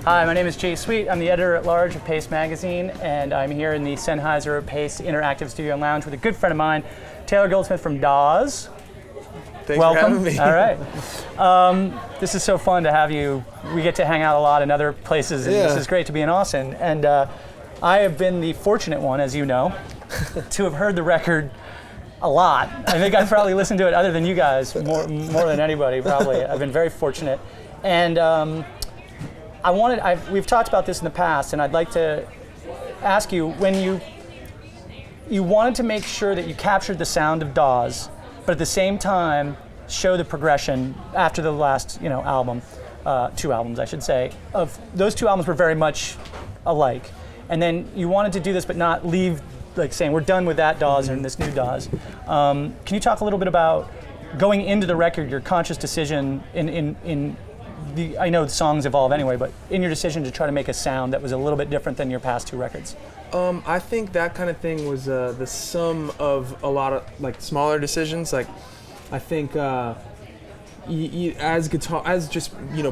Hi, my name is Jay Sweet. I'm the editor-at-large of Pace Magazine, and I'm here in the Sennheiser Pace Interactive Studio and Lounge with a good friend of mine, Taylor Goldsmith from Dawes. Thanks Welcome. for having me. All right. This is so fun to have you. We get to hang out a lot in other places, and This is great to be in Austin. And I have been the fortunate one, as you know, to have heard the record a lot. I think I've probably listened to it other than you guys, more than anybody, probably. I've been very fortunate. And we've talked about this in the past, and I'd like to ask you, when you wanted to make sure that you captured the sound of Dawes, but at the same time show the progression after the last album, 2 albums I should say, of those 2 albums were very much alike. And then you wanted to do this but not leave, like saying we're done with that Dawes and this new Dawes. Can you talk a little bit about going into the record, your conscious decision in I know the songs evolve anyway, but in your decision to try to make a sound that was a little bit different than your past 2 records? I think that kind of thing was the sum of a lot of like smaller decisions. Like, I think as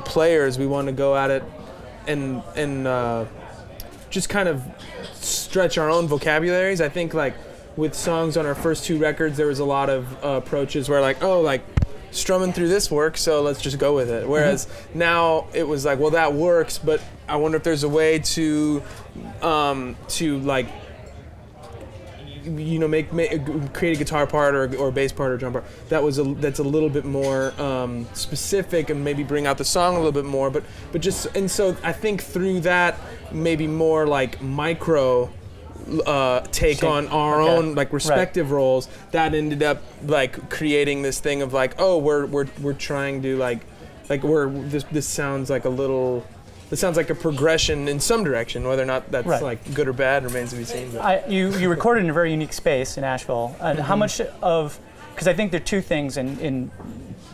players, we want to go at it and just kind of stretch our own vocabularies. I think like with songs on our first 2 records, there was a lot of approaches where strumming through this works, so let's just go with it. Whereas now it was like, well, that works, but I wonder if there's a way to create a guitar part or a bass part or drum part that's a little bit more specific and maybe bring out the song a little bit more. But so I think through that maybe more like micro take on our own like respective roles, that ended up like creating this thing of like, oh, we're trying to this sounds like a progression in some direction. Whether or not that's like good or bad remains to be seen. You recorded in a very unique space in Asheville. And how much of, because I think there are 2 things in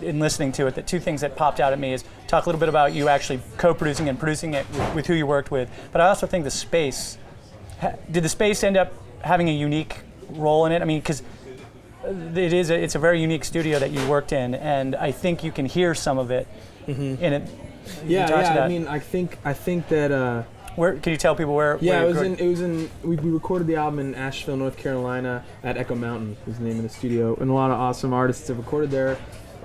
listening to it, 2 things that popped out at me is talk a little bit about you actually co-producing and producing it with who you worked with, but I also think the space. Did the space end up having a unique role in it? I mean, because it's a very unique studio that you worked in, and I think you can hear some of it in it. Yeah. I mean, I think that. Where can you tell people where? Yeah, we recorded the album in Asheville, North Carolina, at Echo Mountain was the name of the studio, and a lot of awesome artists have recorded there.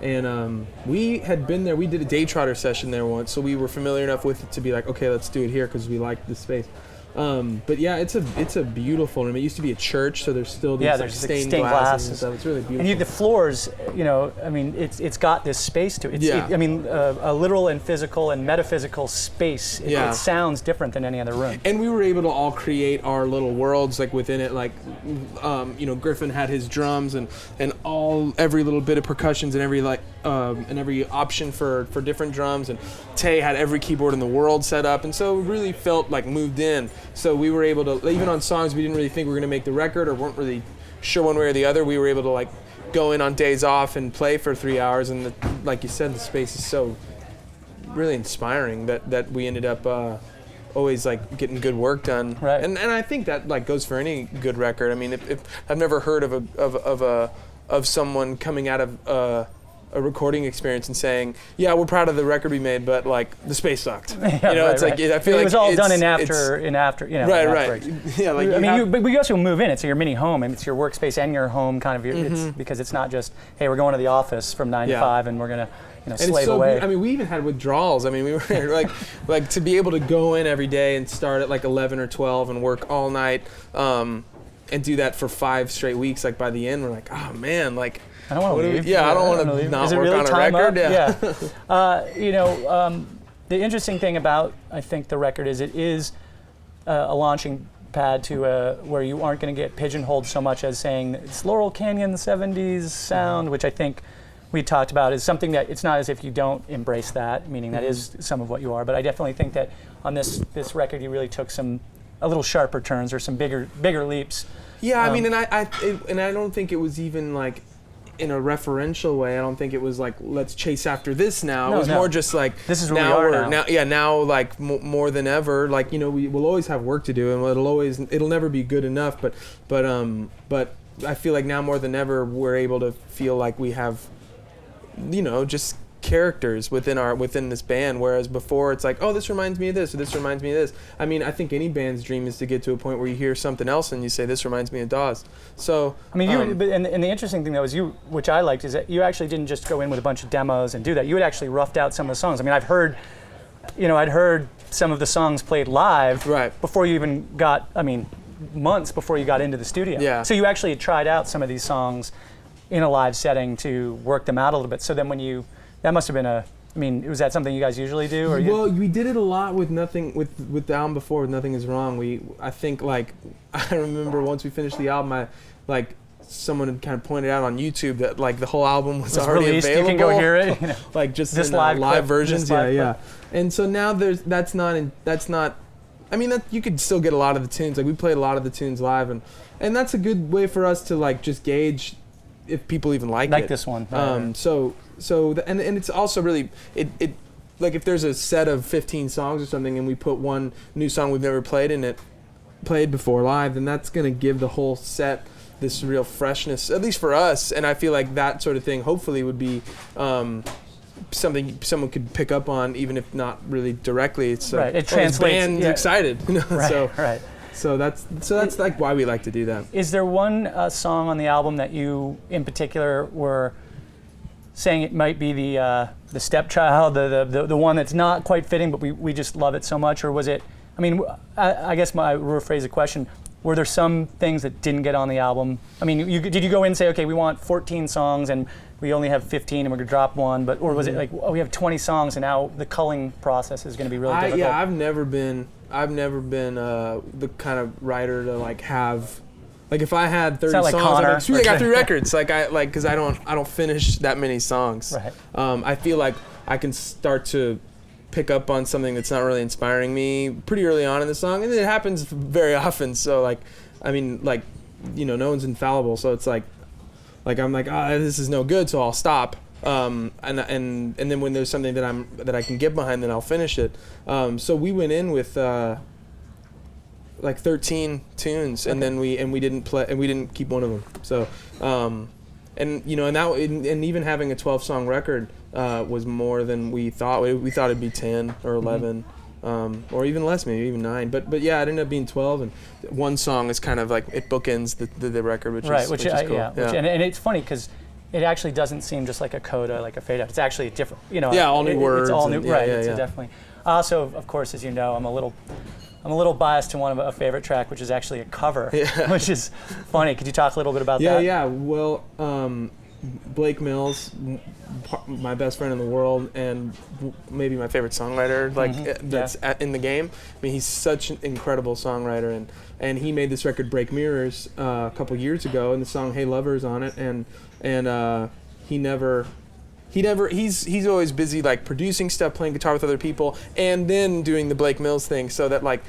And we had been there. We did a day trotter session there once, so we were familiar enough with it to be like, okay, let's do it here because we liked the space. But yeah, it's a beautiful room. It used to be a church, so there's still these stained glass and stuff. It's really beautiful. And the floors, I mean, it's got this space to it. A literal and physical and metaphysical space. It sounds different than any other room. And we were able to all create our little worlds like within it. Like, Griffin had his drums and every little bit of percussions and every option for different drums, and Tay had every keyboard in the world set up, and so it really felt like moved in. So we were able to, even on songs we didn't really think we were going to make the record or weren't really sure one way or the other, we were able to like go in on days off and play for 3 hours, and like you said, the space is so really inspiring that we ended up always like getting good work done. Right. And I think that like goes for any good record. I mean, if I've never heard of someone coming out of a recording experience and saying, yeah, we're proud of the record we made, but like the space sucked. I feel like it was all done in after. Right. Yeah, like but you also move in. It's your mini home, and it's your workspace and your home kind of. It's because it's not just, hey, we're going to the office from 9 to 5, and we're gonna slave away. I mean, we even had withdrawals. I mean, we were like to be able to go in every day and start at like 11 or 12 and work all night, and do that for 5 straight weeks. Like by the end, we're like, oh man, like. I don't want to leave. I don't want to not work on a record. The interesting thing about, I think, the record is it is a launching pad to where you aren't going to get pigeonholed so much as saying it's Laurel Canyon 70s sound, which I think we talked about is something that it's not as if you don't embrace that, meaning that is some of what you are. But I definitely think that on this record you really took a little sharper turns or some bigger leaps. Yeah, I mean, and I don't think it was even like in a referential way. I don't think it was like, let's chase after this now. It was more just like, this is where we are now. Now like more than ever, like, we will always have work to do, and it'll never be good enough, but I feel like now more than ever we're able to feel like we have, just characters within this band, whereas before it's like, oh, this reminds me of this, or this reminds me of this. I mean, I think any band's dream is to get to a point where you hear something else and you say, this reminds me of Dawes. So I mean, and the interesting thing though is which I liked, is that you actually didn't just go in with a bunch of demos and do that. You had actually roughed out some of the songs. I mean, I'd heard some of the songs played live before you even got, I mean, months before you got into the studio. Yeah. So you actually had tried out some of these songs in a live setting to work them out a little bit. So then that must have been I mean, was that something you guys usually do? Or well, we did it a lot with with the album before, with Nothing Is Wrong. I think, like, I remember once we finished the album, someone had kind of pointed out on YouTube that, like, the whole album was already released, available. you can go hear it. You know, like, just this in, live versions. Clip. Yeah. And so now that's not, I mean, that you could still get a lot of the tunes. Like, we played a lot of the tunes live, and that's a good way for us to, like, just gauge if people even like it. This one. And it's also really it like, if there's a set of 15 songs or something and we put one new song we've never played before live, then that's going to give the whole set this real freshness, at least for us. And I feel like that sort of thing hopefully would be something someone could pick up on, even if not really directly. It's it translates. Band's excited. Right. So that's like why we like to do that. Is there one song on the album that you in particular were saying it might be the stepchild, the one that's not quite fitting, but we just love it so much? Or was it, I mean, I guess I rephrase the question, were there some things that didn't get on the album? I mean, did you go in and say, okay, we want 14 songs and we only have 15 and we're going to drop one, or was it like, oh, we have 20 songs and now the culling process is going to be really difficult? Yeah, I've never been the kind of writer to, like, have, like, if I had 30 songs, Connor, I'm like, sweet, I got 3 records. Because I don't finish that many songs. Right. I feel like I can start to pick up on something that's not really inspiring me pretty early on in the song, and it happens very often. So, like, I mean, like, you know, no one's infallible. So it's like I'm like, this is no good, so I'll stop. And then when there's something that I can get behind, then I'll finish it. So we went in with like 13 tunes, and then we didn't keep one of them. So and even having a 12-song record was more than we thought. We thought it'd be 10 or 11. Or even less, maybe even 9. But yeah, it ended up being 12, and one song is kind of like, it bookends the record, which is cool. Yeah. And it's funny because it actually doesn't seem just like a coda, like a fade out. It's actually a different, all new words. It's all new, right? It's definitely. Also, of course, as you know, I'm a little biased to one of a favorite track, which is actually a cover, which is funny. Could you talk a little bit about that? Yeah. Well, Blake Mills, my best friend in the world, and maybe my favorite songwriter, that's in the game. I mean, he's such an incredible songwriter, and he made this record Break Mirrors a couple years ago, and the song Hey Lover is on it, and he's always busy, like, producing stuff, playing guitar with other people, and then doing the Blake Mills thing, so that, like,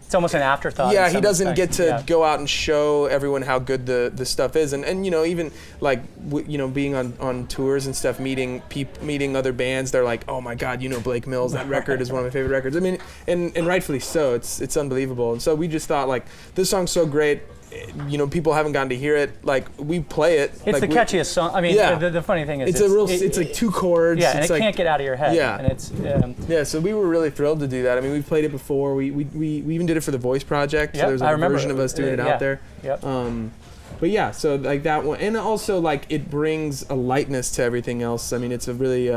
it's almost an afterthought. Yeah, he doesn't get to go out and show everyone how good the stuff is, and even like being on tours and stuff, meeting other bands, they're like, oh my God, Blake Mills, that record is one of my favorite records. I mean, and rightfully so. It's unbelievable. And so we just thought, like, this song's so great. People haven't gotten to hear it. Like, we play it. It's the catchiest song. I mean, the funny thing is, it's like 2 chords. Yeah, and it's it can't get out of your head. Yeah, and it's so we were really thrilled to do that. I mean, we've played it before. We even did it for the Voice Project. So there's a version of us doing it out there. Yep. But yeah, so like that one, and also, like, it brings a lightness to everything else. I mean, it's a really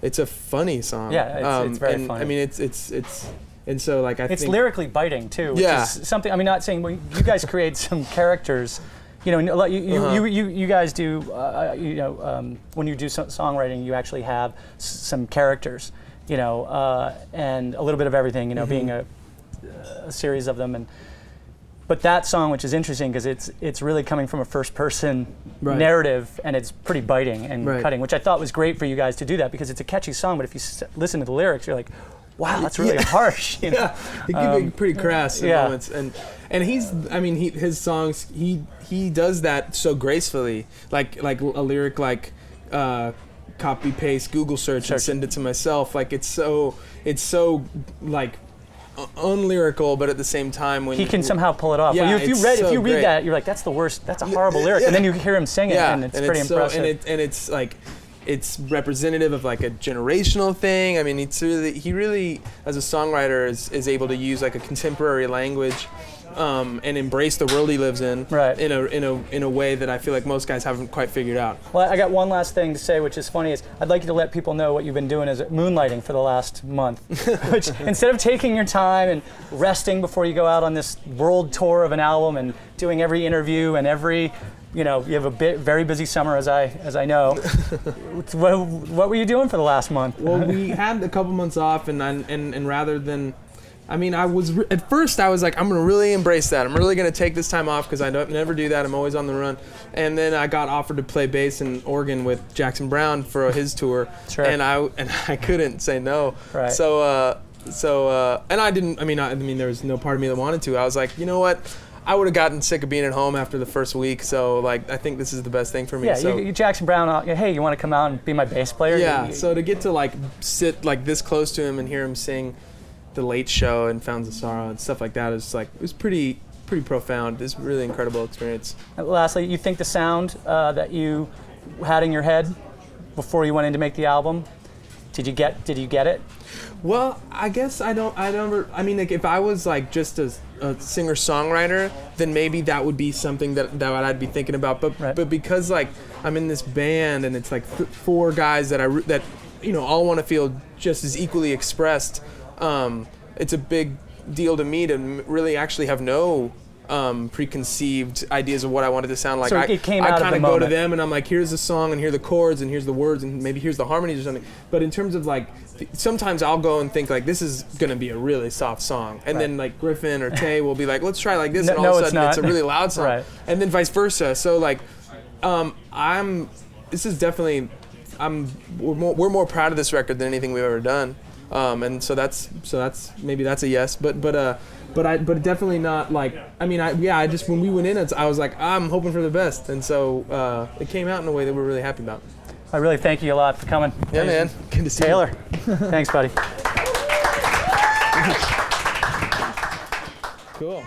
it's a funny song. Yeah, it's very funny. I mean, it's. And so, like, it's lyrically biting too, which is something. I mean, not saying you guys create some characters, you guys do, when you do songwriting, you actually have some characters, and a little bit of everything, being a series of them. But that song, which is interesting because it's really coming from a first-person narrative, and it's pretty biting and cutting, which I thought was great for you guys to do that, because it's a catchy song. But if you listen to the lyrics, you're like, wow, that's really harsh. Yeah, it can be pretty crass in moments, and his songs, he does that so gracefully, like a lyric like copy paste Google search and send it to myself. Like, it's so like unlyrical, but at the same time, when he can somehow pull it off. Yeah, if you read that, you're like, that's the worst. That's a horrible lyric, and then you hear him sing it, and it's pretty impressive. And it's like, it's representative of like a generational thing. I mean, he really as a songwriter is able to use like a contemporary language and embrace the world he lives in, right, in a way that I feel like most guys haven't quite figured out. Well, I got one last thing to say, which is funny, is I'd like you to let people know what you've been doing as moonlighting for the last month. Which, instead of taking your time and resting before you go out on this world tour of an album and doing every interview and every, you have a very busy summer, as I know. What were you doing for the last month? Well, we had a couple months off, and rather than, I mean, at first I was like, I'm gonna really embrace that. I'm really gonna take this time off because I never do that. I'm always on the run. And then I got offered to play bass in Oregon with Jackson Browne for his tour, sure. and I couldn't say no. Right. So and I didn't. I mean, there was no part of me that wanted to. I was like, you know what? I would have gotten sick of being at home after the first week, so like I think this is the best thing for me. Yeah, so, you Jackson Browne, hey, you want to come out and be my bass player? Yeah, so to get to like sit like this close to him and hear him sing The Late Show and Fountains of Sorrow and stuff like that, it was pretty profound. It's a really incredible experience. And lastly, you think the sound that you had in your head before you went in to make the album, did you get it? Well, I guess I mean, like if I was like just a singer-songwriter, then maybe that would be something that I'd be thinking about. But right. but because like I'm in this band and it's like four guys that all want to feel just as equally expressed, it's a big deal to me to really actually have no preconceived ideas of what I wanted to sound like. So it came out of the I kind of go to moment. them and I'm like, here's the song and here are the chords and here's the words and maybe here's the harmonies or something. But in terms of like, sometimes I'll go and think like, this is gonna be a really soft song, and right. then like Griffin or Tay will be like, let's try like this, No, and all of a it's sudden not. it's a really loud song, Right. and then vice versa. So like, this is definitely, we're more proud of this record than anything we've ever done. And so that's maybe that's a yes, but definitely not like, I mean, I just, when we went in, I was like, I'm hoping for the best, and so it came out in a way that we're really happy about. I really thank you a lot for coming. Yeah, man. Good to see Taylor. you. Thanks, buddy. Cool.